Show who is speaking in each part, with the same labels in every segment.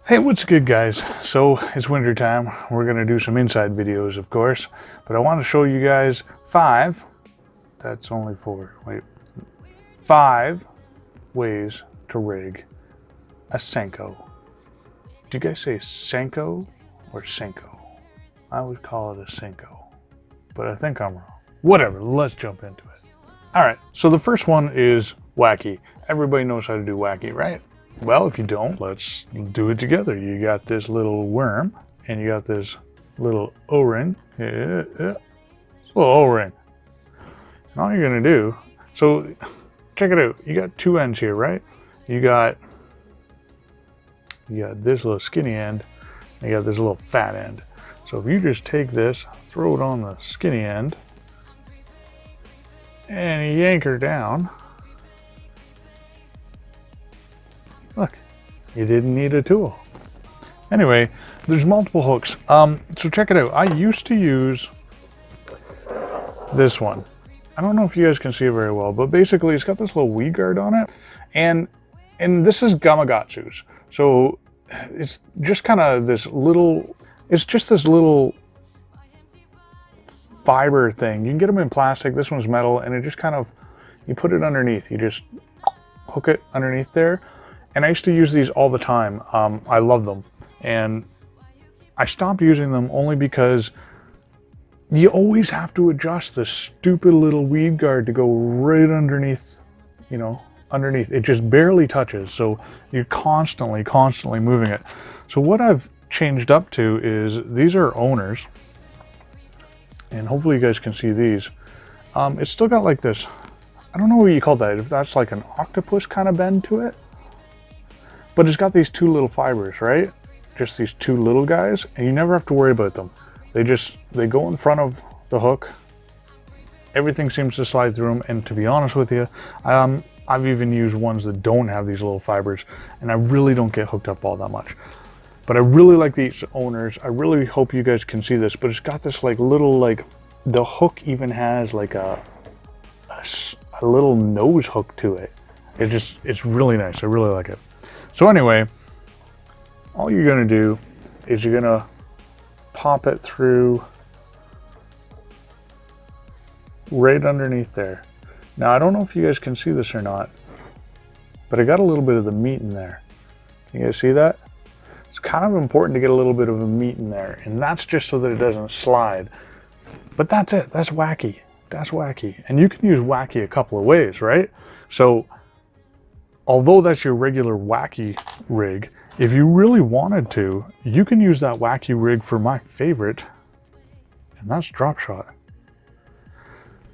Speaker 1: Hey, what's good, guys? So it's winter time. We're gonna do some inside videos, of course, but I want to show you guys five. That's only four. Wait, 5 ways to rig a Senko. Do you guys say Senko or Senko? I always call it a Senko, but I think I'm wrong. Whatever. Let's jump into it. All right. So the first one is Wacky. Everybody knows how to do Wacky, right? Well, if you don't, let's do it together. You got this little worm, and you got this little O-ring. Yeah. It's a little O-ring. And all you're gonna do, so check it out. You got two ends here, right? You got this little skinny end, and you got this little fat end. So if you just take this, throw it on the skinny end, and yank her down, look, you didn't need a tool. Anyway, there's multiple hooks. So check it out. I used to use this one. I don't know if you guys can see it very well, but basically it's got this little weed guard on it. And this is Gamakatsu's. So it's just kind of this little, it's just this little fiber thing. You can get them in plastic. This one's metal, and it just kind of, you put it underneath. You just hook it underneath there. And I used to use these all the time. I love them. And I stopped using them only because you always have to adjust this stupid little weed guard to go right underneath, underneath. It just barely touches. So you're constantly moving it. So what I've changed up to is these are owners. And hopefully you guys can see these. It's still got like this, I don't know what you call that. If that's like an octopus kind of bend to it. But it's got these two little fibers, right? Just these two little guys, and you never have to worry about them. They go in front of the hook. Everything seems to slide through them, and to be honest with you, I've even used ones that don't have these little fibers, and I really don't get hooked up all that much. But I really like these owners. I really hope you guys can see this, but it's got this like little, like, the hook even has like a little nose hook to it. It's really nice. I really like it. So anyway, all you're gonna do is you're gonna pop it through right underneath there. Now, I don't know if you guys can see this or not, but I got a little bit of the meat in there. Can you guys see that? It's kind of important to get a little bit of the meat in there, and that's just so that it doesn't slide. But that's it. That's Wacky. That's Wacky. And you can use Wacky a couple of ways, right? So although that's your regular Wacky rig, if you really wanted to, you can use that Wacky rig for my favorite, and that's drop shot.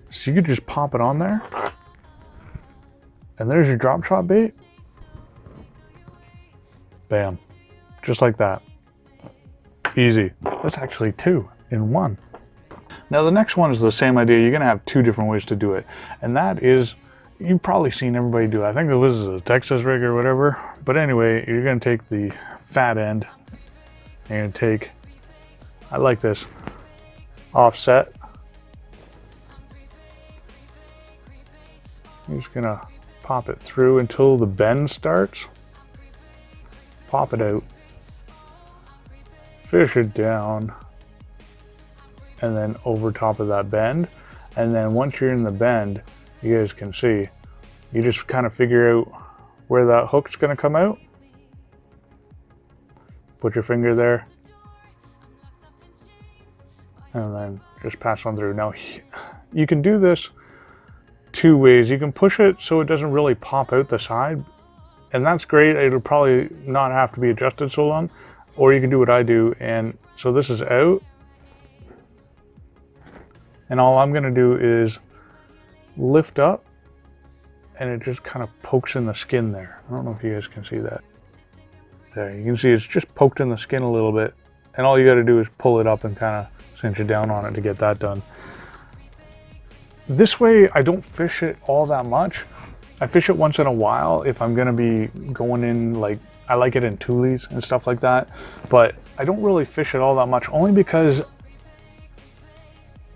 Speaker 1: So you could just pop it on there, and there's your drop shot bait. Bam. Just like that. Easy. That's actually 2 in 1. Now the next one is the same idea. You're gonna have 2 different ways to do it, and that is, you've probably seen everybody do it. I think this is a Texas rig or whatever. But anyway, you're going to take the fat end and take, I like this, offset. You're just going to pop it through until the bend starts. Pop it out. Fish it down. And then over top of that bend. And then once you're in the bend, you guys can see, you just kind of figure out where that hook's going to come out. Put your finger there. And then just pass on through. Now, you can do this 2 ways. You can push it so it doesn't really pop out the side. And that's great. It'll probably not have to be adjusted so long. Or you can do what I do. And so this is out. And all I'm going to do is lift up, and it just kind of pokes in the skin there. I don't know if you guys can see that. There, you can see it's just poked in the skin a little bit, and all you got to do is pull it up and kind of cinch it down on it to get that done. This way, I don't fish it all that much. I fish it once in a while if I'm going to be going in, like, I like it in toolies and stuff like that, but I don't really fish it all that much, only because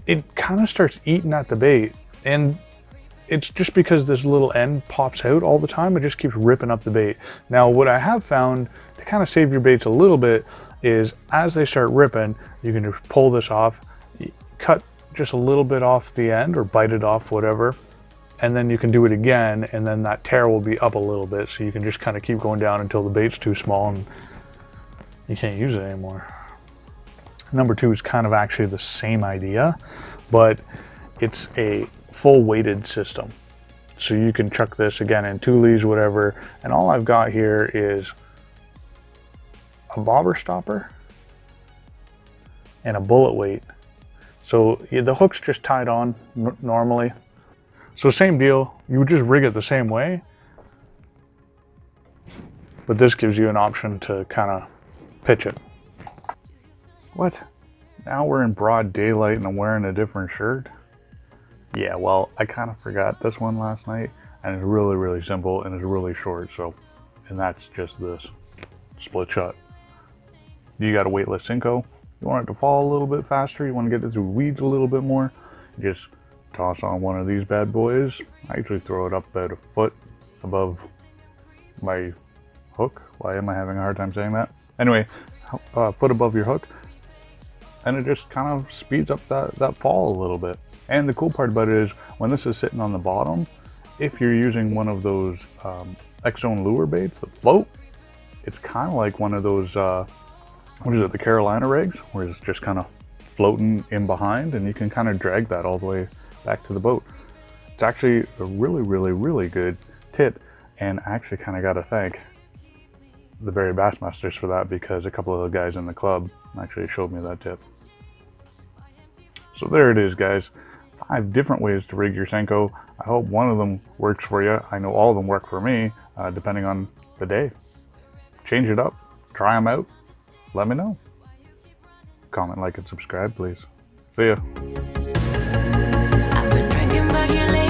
Speaker 1: it kind of starts eating at the bait. And it's just because this little end pops out all the time, it just keeps ripping up the bait. Now, what I have found to kind of save your baits a little bit is as they start ripping, you can just pull this off, cut just a little bit off the end or bite it off, whatever, and then you can do it again, and then that tear will be up a little bit, so you can just kind of keep going down until the bait's too small and you can't use it anymore. Number 2 is kind of actually the same idea, but it's a full weighted system. So you can chuck this again in toolies, whatever, and all I've got here is a bobber stopper and a bullet weight. So the hook's just tied on normally. So same deal, you would just rig it the same way, but this gives you an option to kind of pitch it. What? Now we're in broad daylight and I'm wearing a different shirt? Yeah, well, I kind of forgot this one last night, and it's really, really simple, and it's really short, so, and that's just this split shot. You got a weightless Senko. You want it to fall a little bit faster, you want to get it through weeds a little bit more, just toss on one of these bad boys. I usually throw it up about a foot above my hook. Why am I having a hard time saying that? Anyway, a foot above your hook, and it just kind of speeds up that fall a little bit. And the cool part about it is when this is sitting on the bottom, if you're using one of those X-Zone lure baits that float, it's kind of like one of those, what is it, the Carolina rigs, where it's just kind of floating in behind, and you can kind of drag that all the way back to the boat. It's actually a really, really, really good tip, and I actually kind of got to thank the Barry Bassmasters for that, because a couple of the guys in the club actually showed me that tip. So there it is, guys. 5 different ways to rig your Senko. I hope one of them works for you. I know all of them work for me, depending on the day. Change it up, try them out, let me know. Comment, like, and subscribe, please. See ya.
Speaker 2: I've been drinking, but you're late.